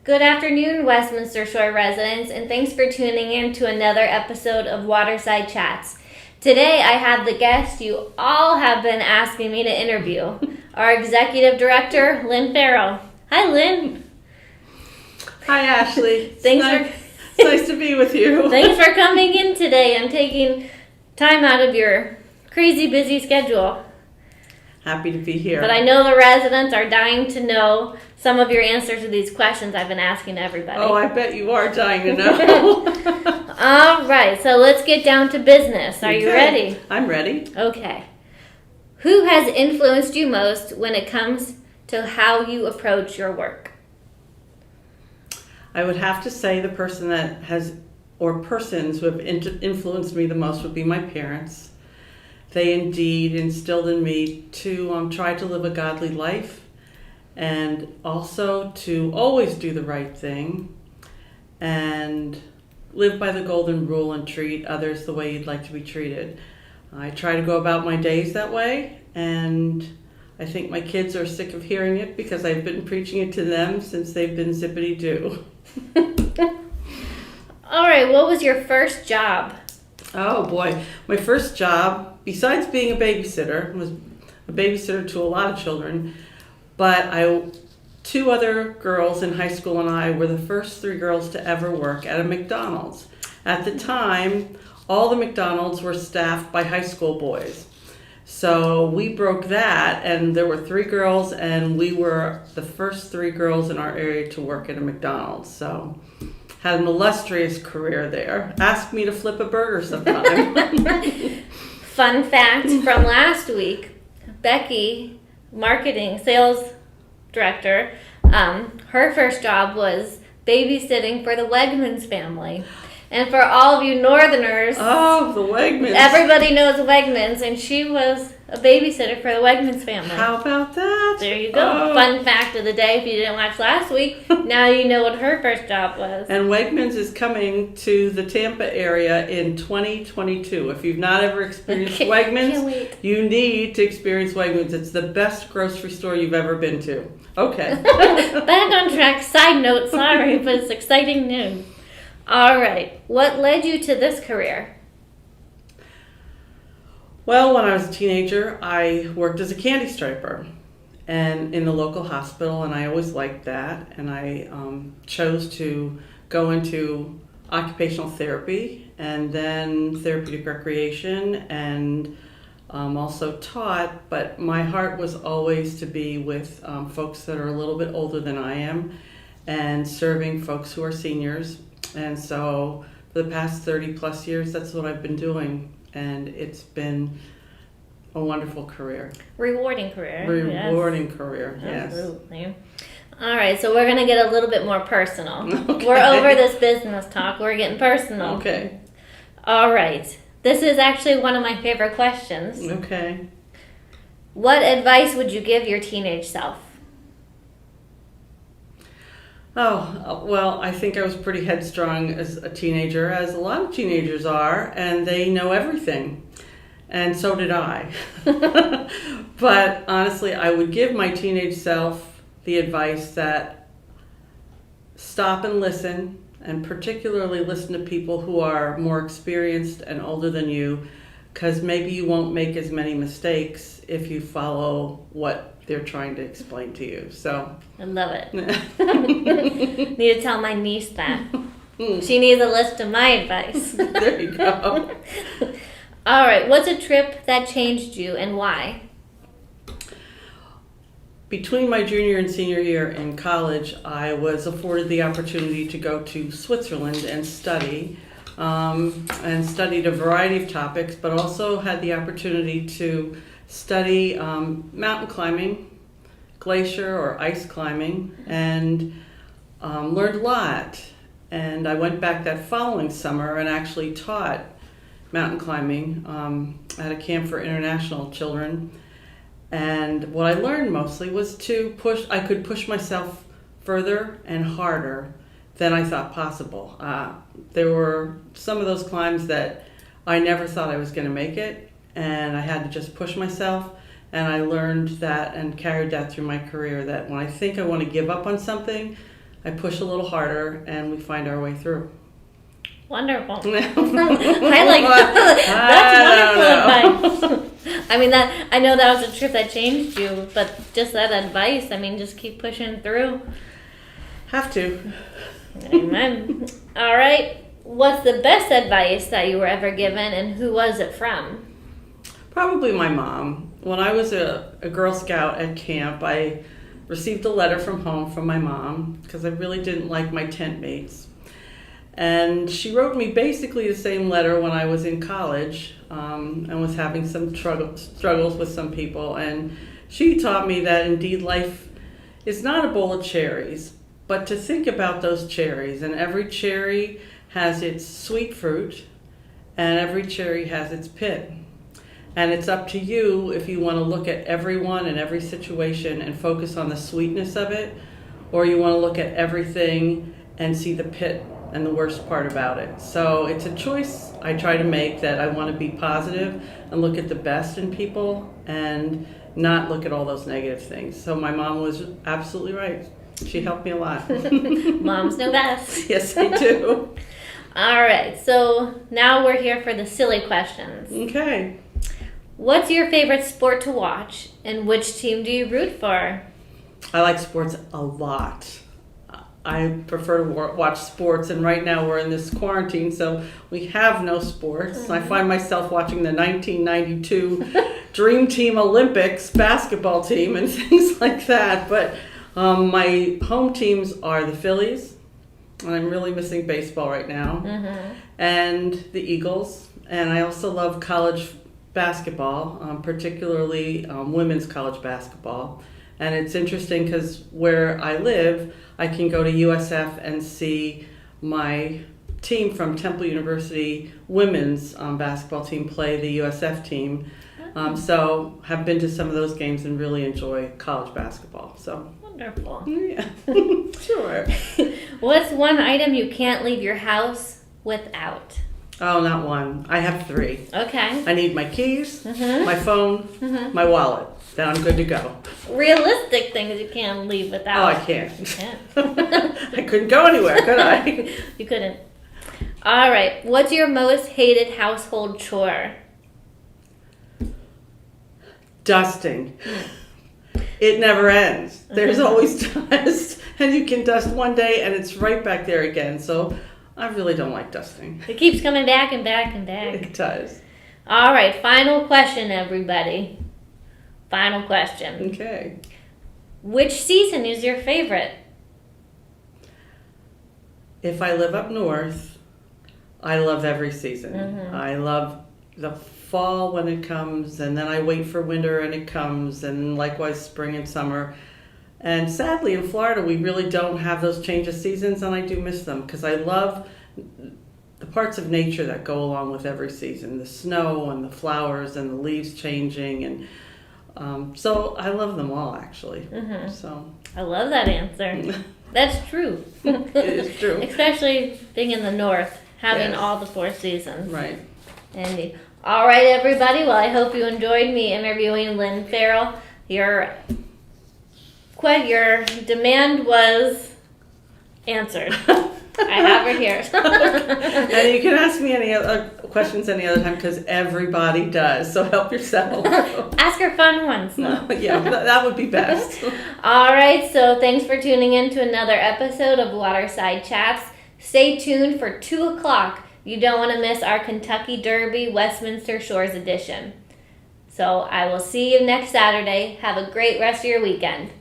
Good afternoon, Westminster Shore residents, and thanks for tuning in to another episode of Waterside Chats. Today I have the guest you all have been asking me to interview, our Executive Director, Lynn Farrell. Hi, Lynn. Hi, Ashley. It's nice to be with you. Thanks for coming in today and taking time out of your crazy busy schedule. Happy to be here. But I know the residents are dying to know some of your answers to these questions I've been asking everybody. Oh, I bet you are dying to know. All right, so let's get down to business. Are you ready? I'm ready. Okay. Who has influenced you most when it comes to how you approach your work? I would have to say the person that has, or persons who have influenced me the most would be my parents. They indeed instilled in me to try to live a godly life and also to always do the right thing and live by the golden rule and treat others the way you'd like to be treated. I try to go about my days that way, and I think my kids are sick of hearing it because I've been preaching it to them since they've been zippity-doo. All right, what was your first job? Oh boy, my first job, besides being a babysitter, was a babysitter to a lot of children, but two other girls in high school and I were the first three girls to ever work at a McDonald's. At the time, all the McDonald's were staffed by high school boys. So we broke that, and there were three girls, and we were the first three girls in our area to work at a McDonald's. So had an illustrious career there. Ask me to flip a burger sometime. Fun fact from last week, Becky, marketing sales director, her first job was babysitting for the Wegmans family. And for all of you Northerners, oh, the Wegmans. Everybody knows Wegmans, and she was a babysitter for the Wegmans family. How about that? There you go. Oh. Fun fact of the day. If you didn't watch last week, now you know what her first job was. And Wegmans is coming to the Tampa area in 2022. If you've not ever experienced Wegmans, you need to experience Wegmans. It's the best grocery store you've ever been to. Okay. Back on track. Side note, sorry, but it's exciting news. All right. What led you to this career? Well, when I was a teenager, I worked as a candy striper and in the local hospital, and I always liked that. And I chose to go into occupational therapy and then therapeutic recreation, and also taught. But my heart was always to be with folks that are a little bit older than I am and serving folks who are seniors. And so for the past 30 plus years, that's what I've been doing. And it's been a wonderful career. Rewarding career. Rewarding career, yes. Absolutely. All right, so we're going to get a little bit more personal. Okay. We're over this business talk. We're getting personal. Okay. All right. This is actually one of my favorite questions. Okay. What advice would you give your teenage self? Oh, well, I think I was pretty headstrong as a teenager, as a lot of teenagers are, and they know everything. And so did I. But honestly, I would give my teenage self the advice that stop and listen, and particularly listen to people who are more experienced and older than you, because maybe you won't make as many mistakes if you follow what they're trying to explain to you. So I love it. Need to tell my niece that. She needs a list of my advice. There you go. All right. What's a trip that changed you and why? Between my junior and senior year in college, I was afforded the opportunity to go to Switzerland and studied a variety of topics, but also had the opportunity to study mountain climbing, glacier or ice climbing, and learned a lot. And I went back that following summer and actually taught mountain climbing at a camp for international children. And what I learned mostly was I could push myself further and harder than I thought possible. There were some of those climbs that I never thought I was going to make it, and I had to just push myself. And I learned that and carried that through my career, that when I think I want to give up on something, I push a little harder, and we find our way through. Wonderful. I like that. That's wonderful advice. I mean, I know that was a trip that changed you, but just that advice, I mean, just keep pushing through. Have to. Amen. All right. What's the best advice that you were ever given, and who was it from? Probably my mom. When I was a Girl Scout at camp, I received a letter from home from my mom because I really didn't like my tent mates. And she wrote me basically the same letter when I was in college and was having some struggles with some people. And she taught me that indeed life is not a bowl of cherries, but to think about those cherries. And every cherry has its sweet fruit, and every cherry has its pit. And it's up to you if you want to look at everyone and every situation and focus on the sweetness of it, or you want to look at everything and see the pit and the worst part about it. So it's a choice I try to make, that I want to be positive and look at the best in people and not look at all those negative things. So my mom was absolutely right. She helped me a lot. Moms know best. Yes, they do. All right, so now we're here for the silly questions. Okay. What's your favorite sport to watch, and which team do you root for? I like sports a lot. I prefer to watch sports, and right now we're in this quarantine, so we have no sports. Mm-hmm. I find myself watching the 1992 Dream Team Olympics basketball team and things like that. But my home teams are the Phillies, and I'm really missing baseball right now, and the Eagles. And I also love college basketball, particularly women's college basketball. And it's interesting because where I live, I can go to USF and see my team from Temple University women's basketball team play the USF team. So have been to some of those games and really enjoy college basketball. So wonderful. Yeah, sure. What's one item you can't leave your house without? Oh, not one. I have 3. Okay. I need my keys, my phone, my wallet. Then I'm good to go. Realistic things you can't leave without. Oh, I can't. You can't. I couldn't go anywhere, could I? You couldn't. All right. What's your most hated household chore? Dusting. It never ends. There's always dust, and you can dust one day and it's right back there again. So I really don't like dusting. It keeps coming back and back and back. It does. All right, final question, everybody. Final question. Okay. Which season is your favorite? If I live up north, I love every season. I love the fall when it comes, and then I wait for winter and it comes, and likewise spring and summer. And sadly, in Florida, we really don't have those change of seasons, and I do miss them because I love the parts of nature that go along with every season, the snow and the flowers and the leaves changing, and so I love them all, actually. So I love that answer. That's true. It is true. Especially being in the north, having Yes. all the 4 seasons. Right. Indeed. All right, everybody. Well, I hope you enjoyed me interviewing Lynn Farrell. Your demand was answered. I have her here. And you can ask me any other questions any other time because everybody does. So help yourself. Ask her fun ones. Yeah, that would be best. All right. So thanks for tuning in to another episode of Waterside Chats. Stay tuned for 2 o'clock. You don't want to miss our Kentucky Derby Westminster Shores edition. So I will see you next Saturday. Have a great rest of your weekend.